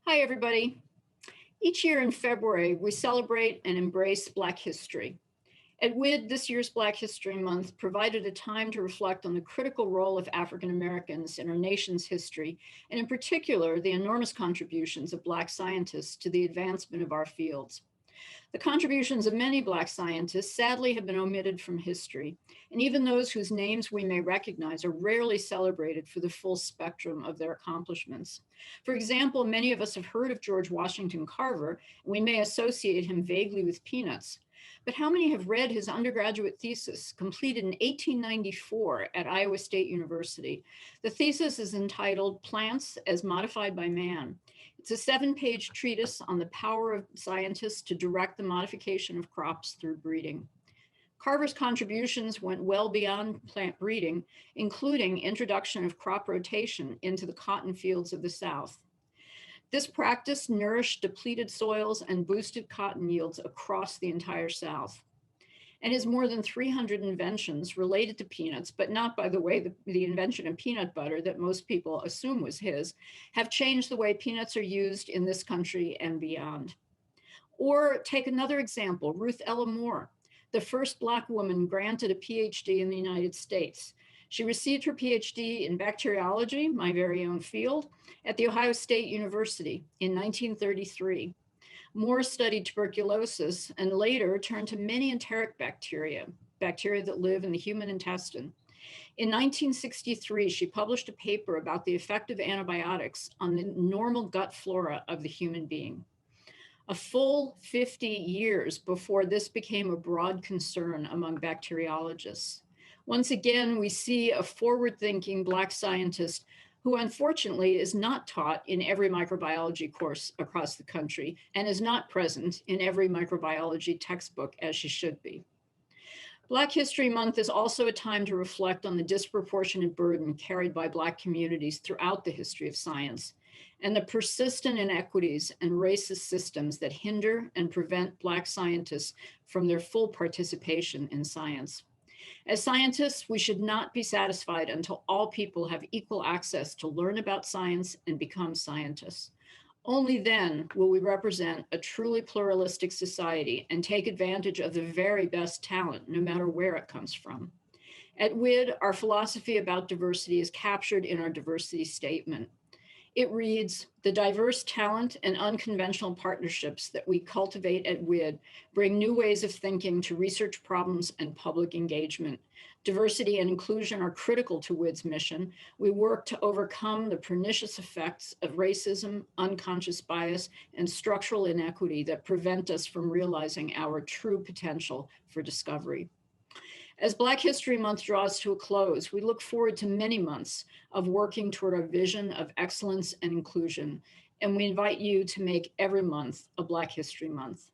Hi, everybody. Each year in February, we celebrate and embrace Black history. At WID, this year's Black History Month provided a time to reflect on the critical role of African Americans in our nation's history, and in particular, the enormous contributions of Black scientists to the advancement of our fields. The contributions of many Black scientists sadly have been omitted from history, and even those whose names we may recognize are rarely celebrated for the full spectrum of their accomplishments. For example, many of us have heard of George Washington Carver, and we may associate him vaguely with peanuts. But how many have read his undergraduate thesis, completed in 1894 at Iowa State University? The thesis is entitled Plants as Modified by Man. It's a 7-page treatise on the power of scientists to direct the modification of crops through breeding. Carver's contributions went well beyond plant breeding, including introduction of crop rotation into the cotton fields of the South. This practice nourished depleted soils and boosted cotton yields across the entire South. And his more than 300 inventions related to peanuts, but not by the way the invention of peanut butter that most people assume was his, have changed the way peanuts are used in this country and beyond. Or take another example, Ruthella Moore, the first Black woman granted a PhD in the United States. She received her PhD in bacteriology, my very own field, at The Ohio State University in 1933. Moore studied tuberculosis and later turned to many enteric bacteria that live in the human intestine. In 1963, she published a paper about the effect of antibiotics on the normal gut flora of the human being. A full 50 years before this became a broad concern among bacteriologists. Once again, we see a forward-thinking Black scientist who unfortunately is not taught in every microbiology course across the country and is not present in every microbiology textbook as she should be. Black History Month is also a time to reflect on the disproportionate burden carried by Black communities throughout the history of science and the persistent inequities and racist systems that hinder and prevent Black scientists from their full participation in science. As scientists, we should not be satisfied until all people have equal access to learn about science and become scientists. Only then will we represent a truly pluralistic society and take advantage of the very best talent, no matter where it comes from. At WID, our philosophy about diversity is captured in our diversity statement. It reads, the diverse talent and unconventional partnerships that we cultivate at WID bring new ways of thinking to research problems and public engagement. Diversity and inclusion are critical to WID's mission. We work to overcome the pernicious effects of racism, unconscious bias, and structural inequity that prevent us from realizing our true potential for discovery. As Black History Month draws to a close, we look forward to many months of working toward our vision of excellence and inclusion, and we invite you to make every month a Black History Month.